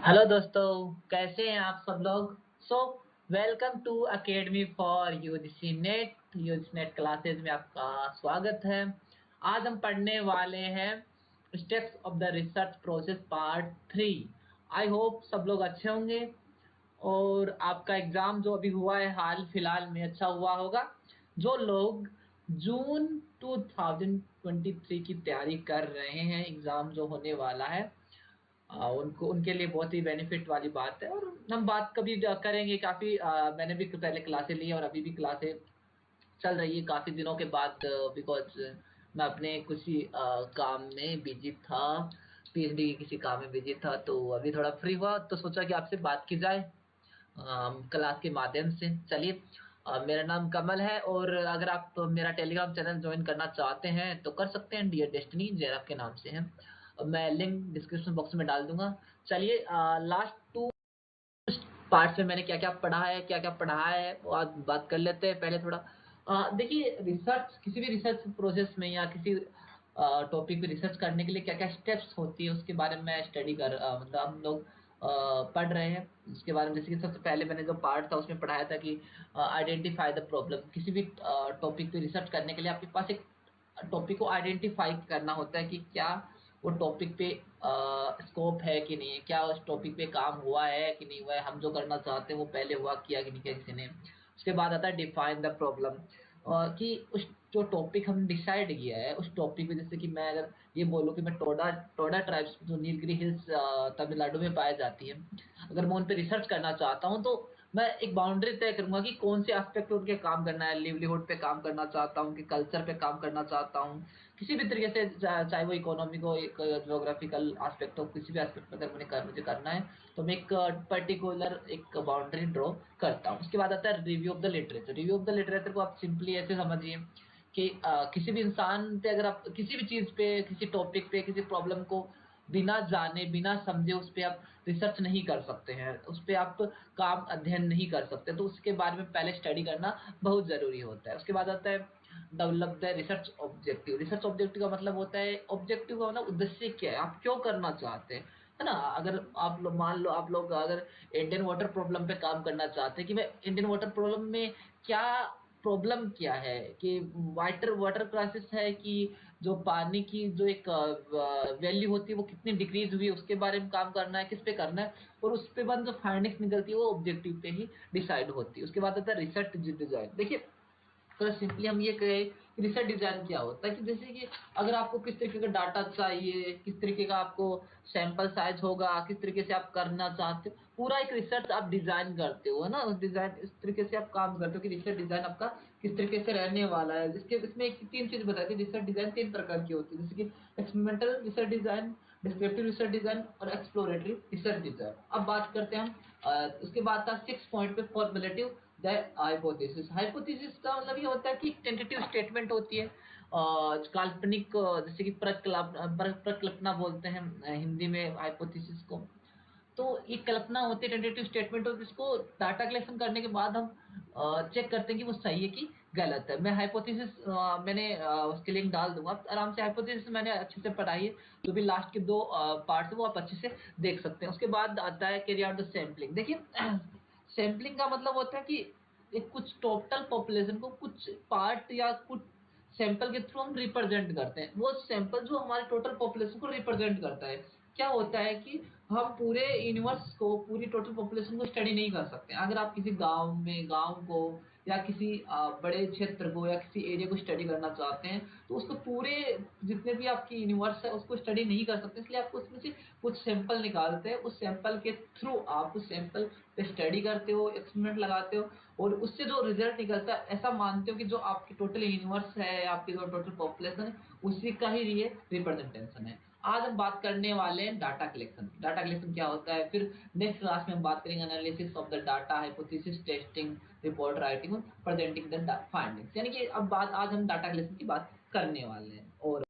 Hello दोस्तों, कैसे हैं आप सब लोग। So welcome to academy for UGC NET classes में आपका स्वागत है। आज हम पढ़ने वाले हैं steps of the research process part 3। I hope सब लोग अच्छे होंगे और आपका एग्जाम जो अभी हुआ है हाल फिलहाल में अच्छा हुआ होगा। जो लोग जून 2023 की तैयारी कर रहे हैं, एग्जाम जो होने वाला है, उनको उनके लिए बहुत ही बेनिफिट वाली बात है। और हम बात कभी करेंगे काफ़ी, मैंने भी पहले क्लासें ली और अभी भी क्लासें चल रही है काफ़ी दिनों के बाद, बिकॉज मैं अपने कुछ ही काम में बिजी था, पीएचडी के किसी काम में बिजी था। तो अभी थोड़ा फ्री हुआ तो सोचा कि आपसे बात की जाए क्लास के माध्यम से। चलिए, मेरा नाम कमल है और अगर आप मेरा टेलीग्राम चैनल ज्वाइन करना चाहते हैं तो कर सकते हैं, डियर डेस्टिनी जैरफ के नाम से है। मैं लिंक डिस्क्रिप्शन बॉक्स में डाल दूंगा। चलिए, लास्ट टू पार्ट्स में मैंने क्या क्या पढ़ा है, क्या क्या पढ़ाया है, वो आज बात कर लेते हैं। पहले थोड़ा देखिए, रिसर्च, किसी भी रिसर्च प्रोसेस में या किसी टॉपिक पे रिसर्च करने के लिए क्या क्या स्टेप्स होती है उसके बारे में मैं स्टडी मतलब हम लोग पढ़ रहे हैं उसके बारे में। जैसे कि सबसे पहले मैंने जो पार्ट था उसमें पढ़ाया था कि आइडेंटिफाई द प्रॉब्लम। किसी भी टॉपिक पे रिसर्च करने के लिए आपके पास एक टॉपिक को आइडेंटिफाई करना होता है कि क्या वो टॉपिक पे स्कोप है कि नहीं है, क्या उस टॉपिक पे काम हुआ है कि नहीं हुआ है, हम जो करना चाहते हैं वो पहले हुआ किया कि नहीं किया किसी ने। उसके बाद आता है डिफाइन द प्रॉब्लम, कि उस जो टॉपिक हम डिसाइड किया है उस टॉपिक पे, जैसे कि मैं अगर ये बोलूँ कि मैं टोडा टोडा ट्राइब्स जो नीलगिरी हिल्स तमिलनाडु में पाई जाती है, अगर मैं उन पे रिसर्च करना चाहता हूँ तो मैं एक बाउंड्री तय करूंगा कि कौन से एस्पेक्ट पे उनके काम करना है। लिवलीहुड पे काम करना चाहता हूँ कि कल्चर पे काम करना चाहता हूँ, किसी भी तरीके से, चाहे वो इकोनॉमिक हो, एक ज्योग्राफिकल एस्पेक्ट हो, किसी भी एस्पेक्ट पर अगर मुझे करना है तो मैं एक पर्टिकुलर एक बाउंड्री ड्रॉ करता हूँ। उसके बाद आता है review of the literature. Review of the literature को आप सिंपली ऐसे समझिए कि किसी भी इंसान पे, अगर आप किसी भी चीज पे, किसी टॉपिक पे, किसी प्रॉब्लम को बिना जाने बिना समझे उस पे आप रिसर्च नहीं कर सकते हैं, उस पे आप काम अध्ययन नहीं कर सकते, तो उसके बारे में पहले स्टडी करना बहुत जरूरी होता है। उसके बाद आता है develop the research objective. Research objective का मतलब होता है, ऑब्जेक्टिव का मतलब उद्देश्य क्या है, आप क्यों करना चाहते हैं, है ना। अगर आप लोग मान लो, आप लोग अगर इंडियन वाटर प्रॉब्लम पे काम करना चाहते हैं कि मैं इंडियन वाटर प्रॉब्लम में क्या प्रॉब्लम क्या है, कि वाटर वाटर क्राइसिस है, कि जो पानी की जो एक वैल्यू होती है वो कितनी डिक्रीज हुई है उसके बारे में काम करना है, किस पे करना है, और उस पे बाद जो फाइंडिंग्स निकलती है वो ऑब्जेक्टिव पे ही डिसाइड होती है। उसके बाद आता है रिसर्च डिजाइन। देखिए, तो सिंपली हम ये कहें कि रिसर्च डिजाइन क्या होता है, कि जैसे कि अगर आपको किस तरीके का डाटा चाहिए, किस तरीके का आपको सैंपल साइज होगा, किस तरीके से आप करना चाहते हो, पूरा एक रिसर्च आप डिजाइन करते हो, है ना। उस डिजाइन, इस तरीके से आप काम करते हो कि रिसर्च डिजाइन आपका किस तरीके से रहने वाला है। इसके इसमें एक तीन चीज बताई थी। रिसर्च डिजाइन तीन प्रकार की होती है, जैसे कि experimental research design, descriptive research design और एक्सप्लोरेटरी रिसर्च डिजाइन। अब बात करते हैं हम उसके बाद था 6 पॉइंट पे फॉर्मुलेटिव द हाइपोथेसिस। हाइपोथेसिस का मतलब ये होता है कि टेंटेटिव स्टेटमेंट होती है, काल्पनिक, जैसे कि प्रकल्पना बोलते हैं हिंदी में हाइपोथेसिस को। तो एक कल्पना होती है, टेंटेटिव स्टेटमेंट होती है, जिसको डाटा कलेक्शन करने के बाद हम चेक करते हैं कि वो सही है कि गलत है। मैं हाइपोथेसिस, मैंने उसके लिंक डाल दूंगा, आप आराम से हाइपोथेसिस मैंने अच्छे से पढ़ाई है। जो भी लास्ट के दो पार्ट है वो आप अच्छे से देख सकते हैं। उसके बाद आता है कैरी आउट द सैम्पलिंग। देखिए, सैम्पलिंग का मतलब होता है कि एक कुछ टोटल पॉपुलेशन को कुछ पार्ट या कुछ सैंपल के थ्रू हम रिप्रेजेंट करते हैं। वो सैंपल जो हमारे टोटल पॉपुलेशन को रिप्रेजेंट करता है। क्या होता है कि हम पूरे यूनिवर्स को, पूरी टोटल पॉपुलेशन को स्टडी नहीं कर सकते। अगर आप किसी गांव को या किसी बड़े क्षेत्र को या किसी एरिया को स्टडी करना चाहते हैं तो उसको पूरे, जितने भी आपकी यूनिवर्स है उसको स्टडी नहीं कर सकते, इसलिए आपको उसमें से कुछ सैंपल निकालते हैं। उस सैंपल के थ्रू आप उस सैंपल पे स्टडी करते हो, एक्सपेरिमेंट लगाते हो, और उससे जो रिजल्ट निकलता है ऐसा मानते हो कि जो आपकी टोटल यूनिवर्स है, आपकी जो टोटल पॉपुलेशन है, उसी का ही ये रिप्रेजेंटेशन है। आज हम बात करने वाले हैं डाटा कलेक्शन। डाटा कलेक्शन क्या होता है, फिर नेक्स्ट क्लास में हम बात करेंगे analysis of the data, hypothesis testing, report writing और प्रेजेंटिंग द फाइंडिंग्स। यानी कि अब बात, आज हम डाटा कलेक्शन की बात करने वाले हैं। और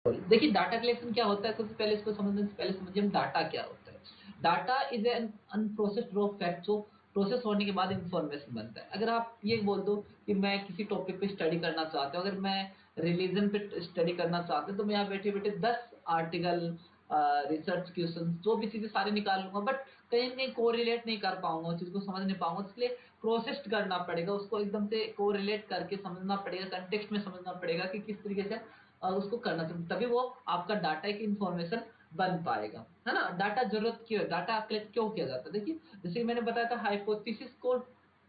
देखिए, डाटा कलेक्शन क्या होता है, सबसे पहले इसको समझने से पहले समझिए हम डाटा क्या होता है। Data is an unprocessed raw fact, जो प्रोसेस होने के बाद इंफॉर्मेशन बनता है। अगर आप ये बोल दो कि मैं किसी टॉपिक पे स्टडी करना चाहता हूँ, अगर मैं रिलीजन पे स्टडी करना चाहता हूँ तो मैं यहाँ बैठे बैठे 10 आर्टिकल, रिसर्च क्वेश्चन जो भी चीजें सारी निकाल लूंगा, बट कहीं नहीं कोरिलेट नहीं कर पाऊंगा, उस चीज को समझ नहीं पाऊंगा, इसलिए प्रोसेस करना पड़ेगा, उसको एकदम से कोरिलेट करके समझना पड़ेगा, कंटेक्स्ट में समझना पड़ेगा कि किस तरीके से उसको करना चाहिए, तभी वो आपका डाटा एक इंफॉर्मेशन बन पाएगा, है ना। डाटा जरूरत क्यों है, डाटा कलेक्ट क्यों किया जाता है? देखिए जैसे मैंने बताया था, हाइपोथेसिस को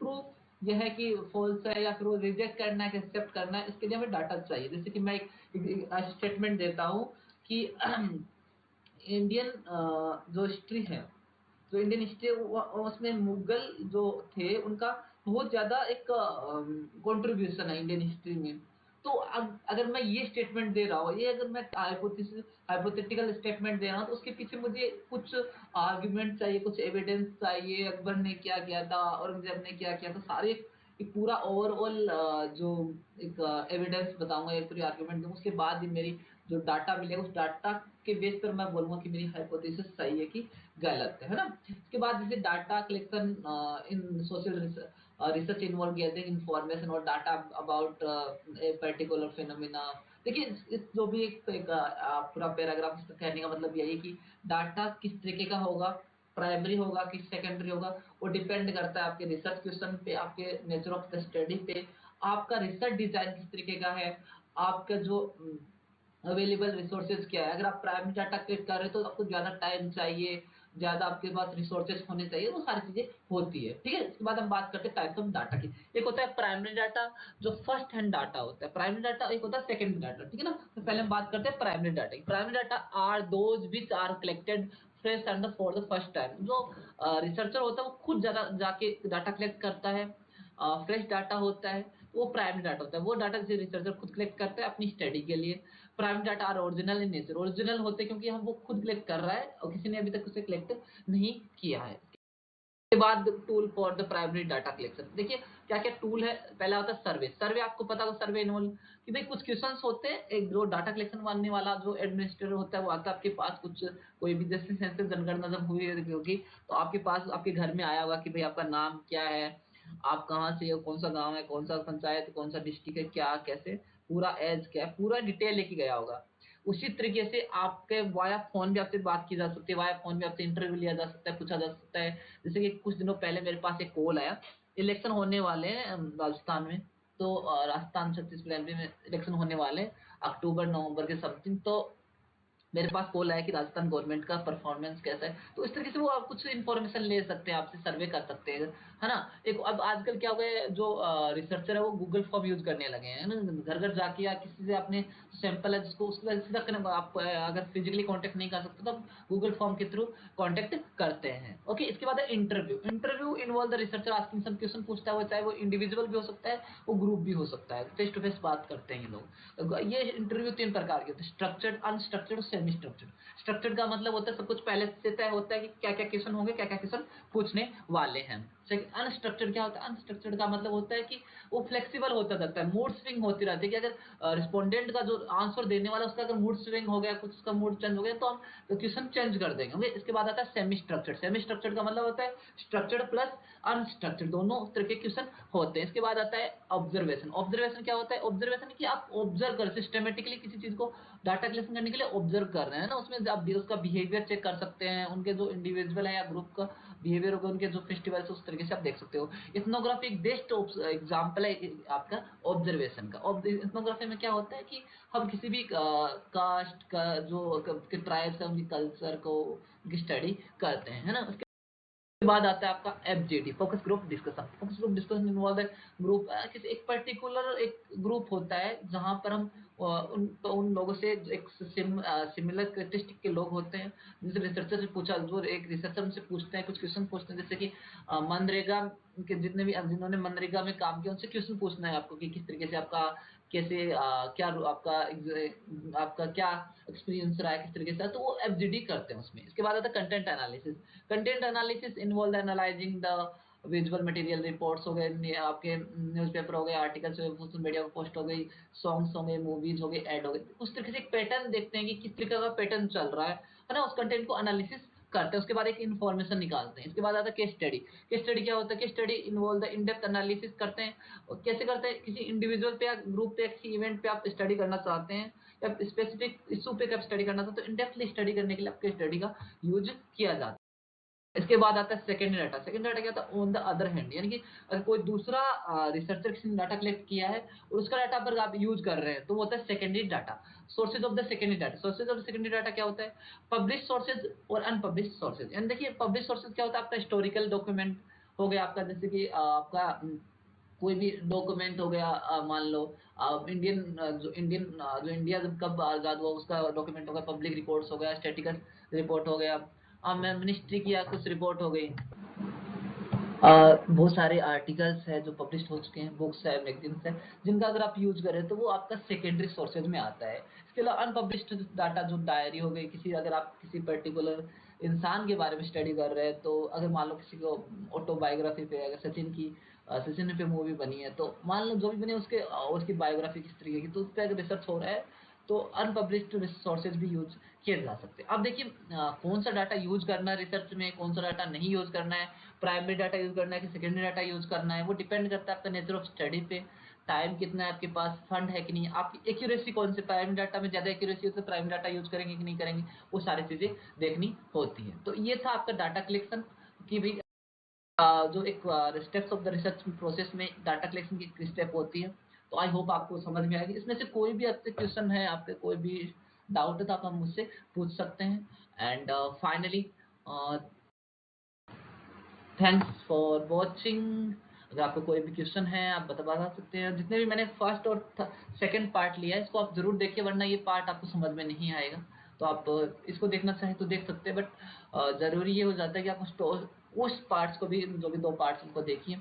प्रूफ यह है कि फॉल्स है या फिर वो रिजेक्ट करना है कि एक्सेप्ट करना है, इसके लिए हमें डाटा चाहिए। जैसे कि मैं एक स्टेटमेंट देता हूँ कि इंडियन जो हिस्ट्री है, जो इंडियन हिस्ट्री उसमें मुगल जो थे उनका बहुत ज्यादा एक कंट्रीब्यूशन है इंडियन हिस्ट्री में। तो अगर मैं ये स्टेटमेंट दे रहा हूँ, ये अगर मैं हाइपोथेटिकल स्टेटमेंट दे रहा हूँ, तो उसके पीछे मुझे कुछ आर्ग्यूमेंट चाहिए, कुछ एविडेंस चाहिए, अकबर ने क्या किया था, औरंगजेब ने क्या किया था, सारे एक पूरा ओवरऑल जो एक एविडेंस बताऊंगा, एक पूरी आर्ग्यूमेंट दूंगा, उसके बाद ही मेरी जो डाटा मिलेगा, उस डाटा के बेस पर मैं बोलूंगा कि मेरी हाइपोथेसिस सही है कि गलत है ना। इसके बाद जैसे data collection in social research involve gathering information और data about a particular phenomena. देखिए इस जो भी एक पूरा पैराग्राफ कहने का मतलब यही कि डाटा किस तरीके का होगा, प्राइमरी होगा कि सेकेंडरी होगा, वो डिपेंड करता है आपके रिसर्च क्वेश्चन पे, आपके नेचर ऑफ द स्टडी पे, आपका रिसर्च डिजाइन किस तरीके का है, आपका जो अवेलेबल रिसोर्सेज क्या है। अगर आप प्राइमरी डाटा कलेक्ट कर रहे हो तो आपको ज्यादा टाइम चाहिए, ज्यादा आपके पास रिसोर्सेज होने चाहिए, वो सारी चीजें होती है, ठीक है। इसके बाद हम बात करते हैं टाइप्स ऑफ डाटा की। एक होता है प्राइमरी डाटा, जो फर्स्ट हैंड डाटा होता है प्राइमरी डाटा, एक होता है सेकेंडरी डाटा, ठीक है ना। तो पहले हम बात करते हैं प्राइमरी डाटा की। Primary data are those which are collected fresh and for the first time. जो रिसर्चर होता है वो खुद ज्यादा जाके डाटा कलेक्ट करता है, फ्रेश डाटा होता है, तो वो प्राइमरी डाटा होता है। वो डाटा जिसे रिसर्चर खुद कलेक्ट करता है अपनी स्टडी के लिए। Primary data are original in nature, original होते हैं क्योंकि हम वो खुद कलेक्ट कर रहा है और किसी ने अभी तक उसे कलेक्ट नहीं किया है। के बाद tool for the primary data collection. देखिए क्या क्या टूल है। पहला होता है सर्वे। सर्वे आपको पता होगा, सर्वे इन्वॉल्व कि भाई कुछ क्वेश्चंस होते हैं, एक जो डाटा कलेक्शन मानने वाला जो एडमिनिस्ट्रेटर होता है वो आता है आपके पास, कुछ कोई भी जैसे सेंसस जनगणना जब हुई होगी तो आपके पास आपके घर में आया होगा कि भाई आपका नाम क्या है, आप कहाँ से हो, कौन सा गाँव है, कौन सा पंचायत, कौन सा डिस्ट्रिक्ट है, क्या कैसे पूरा एज क्या है, पूरा डिटेल लेके गया होगा। उसी तरीके से आपके वाया फोन भी आपसे बात की जा सकती है, वाया फोन भी आपसे इंटरव्यू लिया जा सकता है, पूछा जा सकता है। जैसे कि कुछ दिनों पहले मेरे पास एक कॉल आया, इलेक्शन होने वाले हैं राजस्थान में, तो राजस्थान छत्तीसगढ़ एमपी में इलेक्शन होने वाले हैं अक्टूबर नवंबर के समथिंग। तो मेरे पास कॉल आया कि राजस्थान गवर्नमेंट का परफॉर्मेंस कैसा है, तो इस तरीके से वो आप कुछ इन्फॉर्मेशन ले सकते हैं, आपसे सर्वे कर सकते हैं, है ना। एक अब आजकल क्या हुआ है, जो रिसर्चर है वो गूगल फॉर्म यूज करने लगे हैं ना, घर घर जाके या किसी से आपने सैंपल है जिसको उसके सीधा आप अगर फिजिकली कांटेक्ट नहीं कर सकते तो गूगल फॉर्म के थ्रू कांटेक्ट करते हैं। ओके, इसके बाद है interview. Interview involve the researcher asking some question, पूछता है, चाहे वो इंडिविजुअल भी हो सकता है, वो ग्रुप भी हो सकता है, फेस टू फेस बात करते हैं ये लोग। ये इंटरव्यू तीन प्रकार के होते हैं, स्ट्रक्चर्ड, अनस्ट्रक्चर्ड और सेमी स्ट्रक्चर्ड। स्ट्रक्चर्ड का मतलब होता है सब कुछ पहले से तय होता है कि क्या क्या क्वेश्चन होंगे, क्या क्या क्वेश्चन पूछने वाले हैं। अनस्ट्रक्चर्ड क्या होता है? अनस्ट्रक्चर्ड का मतलब होता है कि वो फ्लेक्सिबल होता जाता है, मूड स्विंग होती रहती है, कि अगर रिस्पोंडेंट का जो आंसर देने वाला उसका अगर मूड स्विंग हो गया, कुछ उसका मूड चेंज हो गया, तो हम क्वेश्चन चेंज कर देंगे। ओके, इसके बाद आता है सेमी स्ट्रक्चर्ड। सेमी स्ट्रक्चर्ड का मतलब होता है स्ट्रक्चर्ड प्लस अनस्ट्रक्चर्ड, दोनों तरह के क्वेश्चन होते हैं। इसके बाद आता है ऑब्जर्वेशन। ऑब्जर्वेशन क्या होता है? ऑब्जर्वेशन कि आप ऑब्जर्व कर सिस्टमेटिकली किसी चीज को डाटा कलेक्शन करने के लिए ऑब्जर्व कर रहे हैं ना, उसमें आप उसका बिहेवियर चेक कर सकते हैं, उनके जो इंडिविजुअल है या ग्रुप का बिहेवियर होगा, उनके जो फेस्टिवल उस तरीके से आप देख सकते हो। इथनोग्राफी एक बेस्ट एग्जाम्पल है आपका ऑब्जर्वेशन का। इथनोग्राफी में क्या होता है कि हम किसी भी कास्ट का जो ट्राइब्स है उनकी कल्चर को उनकी स्टडी करते हैं, है ना। उसके बाद आता है आपका FGD, focus group discussion. Focus group discussion involve है ग्रुप किसी एक पर्टिकुलर एक ग्रुप होता है जहां पर हम उन लोगों से एक सिमिलर कैरेक्टरिस्टिक के लोग होते हैं, जैसे रिसर्चर से पूछा, जो एक रिसर्चर उनसे पूछते हैं, कुछ क्वेश्चन पूछते हैं, जैसे कि मनरेगा के जितने भी जिन्होंने मनरेगा में काम किया उनसे क्वेश्चन पूछना है आपको कि किस तरीके से आपका कैसे क्या आपका क्या एक्सपीरियंस रहा है, किस तरीके से, तो वो एफजीडी करते हैं उसमें। इसके बाद आता है content analysis. Content analysis involve analysing the visual material, reports हो गए, आपके न्यूज़पेपर हो गए, आर्टिकल्स हो गए, सोशल मीडिया पोस्ट हो गई, सॉन्ग्स हो गए, मूवीज हो गए, एड हो गए, उस तरीके से एक पैटर्न देखते हैं कि किस तरीके का पैटर्न चल रहा है ना, उस कंटेंट को एनालिसिस करते हैं, उसके बाद एक इन्फॉर्मेशन निकालते हैं। इसके बाद आता है केस स्टडी। केस स्टडी क्या होता है? Case study involve the in depth analysis करते हैं। और कैसे करते हैं? किसी इंडिविजुअल पे या ग्रुप पे, किसी इवेंट पे आप स्टडी करना चाहते हैं या स्पेसिफिक इशू पे आप स्टडी करना चाहते हैं, तो इन डेप्थली स्टडी करने के लिए आप केस स्टडी का यूज किया जाता है। इसके बाद आता है सेकेंडरी डाटा। सेकेंडरी डाटा क्या होता है? ऑन द अदर हैंड, यानी कि अगर कोई दूसरा रिसर्चर किसी ने डाटा कलेक्ट किया है और उसका डाटा पर आप यूज कर रहे हैं, तो वो होता है secondary data. Sources of the secondary data. Sources of the secondary data क्या होता है? पब्लिश सोर्सेज और अनपब्लिश सोर्सेज। यानी देखिए, पब्लिश सोर्सेज क्या होता है? आपका हिस्टोरिकल डॉक्यूमेंट हो गया आपका, जैसे कि आपका कोई भी डॉक्यूमेंट हो गया, मान लो जो इंडिया जब कब आजाद हुआ उसका डॉक्यूमेंट हो गया, पब्लिक रिपोर्ट्स हो गया, स्टैटिकल रिपोर्ट हो गया, मिनिस्ट्री की कुछ रिपोर्ट हो गई, बहुत सारे आर्टिकल्स है जो पब्लिश हो चुके हैं, बुक्स है, मैगजीन्स है, जिनका अगर आप यूज करें तो वो आपका सेकेंडरी सोर्सेज में आता है। इसके अलावा अनपब्लिश्ड डाटा, जो डायरी हो गई, किसी अगर आप किसी पर्टिकुलर इंसान के बारे में स्टडी कर रहे हैं, तो अगर मान लो किसी को ऑटोबायोग्राफी पे, अगर सचिन पे मूवी बनी है, तो मान लो जो भी बनी उसकी बायोग्राफी किस तरीके की, तो उस पर अगर रिसर्च हो रहा है तो अनपब्लिश्ड रिसोर्सेज भी यूज किए जा सकते हैं। अब देखिए, कौन सा डाटा यूज करना है रिसर्च में, कौन सा डाटा नहीं यूज करना है, प्राइमरी डाटा यूज करना है कि सेकेंडरी डाटा यूज करना है, वो डिपेंड करता है आपका नेचर ऑफ स्टडी पे, टाइम कितना है आपके पास, फंड है कि नहीं, आपकी एक्यूरेसी कौन से, प्राइमरी डाटा में ज्यादा एक्यूरेसी हो तो प्राइमरी डाटा यूज करेंगे कि नहीं करेंगे, वो सारी चीजें देखनी होती है। तो ये था आपका डाटा कलेक्शन की भी जो एक steps of the research process में डाटा कलेक्शन की स्टेप होती है। तो आई होप आपको समझ में आएगी। इसमें से कोई भी आपके क्वेश्चन है, आपके कोई भी डाउट है, तो आप मुझसे पूछ सकते हैं। And finally, thanks for watching. अगर आपको कोई भी क्वेश्चन है आप बता सकते हैं। जितने भी मैंने फर्स्ट और सेकंड पार्ट लिया है, इसको आप जरूर देखिए, वरना ये पार्ट आपको समझ में नहीं आएगा। तो आप इसको देखना चाहें तो देख सकते हैं, बट जरूरी ये हो जाता है कि आप उस पार्ट्स को भी, जो भी 2 पार्ट्स उनको देखिए।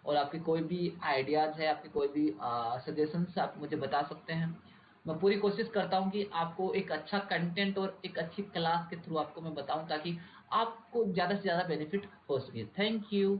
और आपके कोई भी आइडियाज है, आपके कोई भी सजेशंस आप मुझे बता सकते हैं। मैं पूरी कोशिश करता हूँ कि आपको एक अच्छा कंटेंट और एक अच्छी क्लास के थ्रू आपको मैं बताऊँ, ताकि आपको ज़्यादा से ज़्यादा बेनिफिट हो सके। Thank you.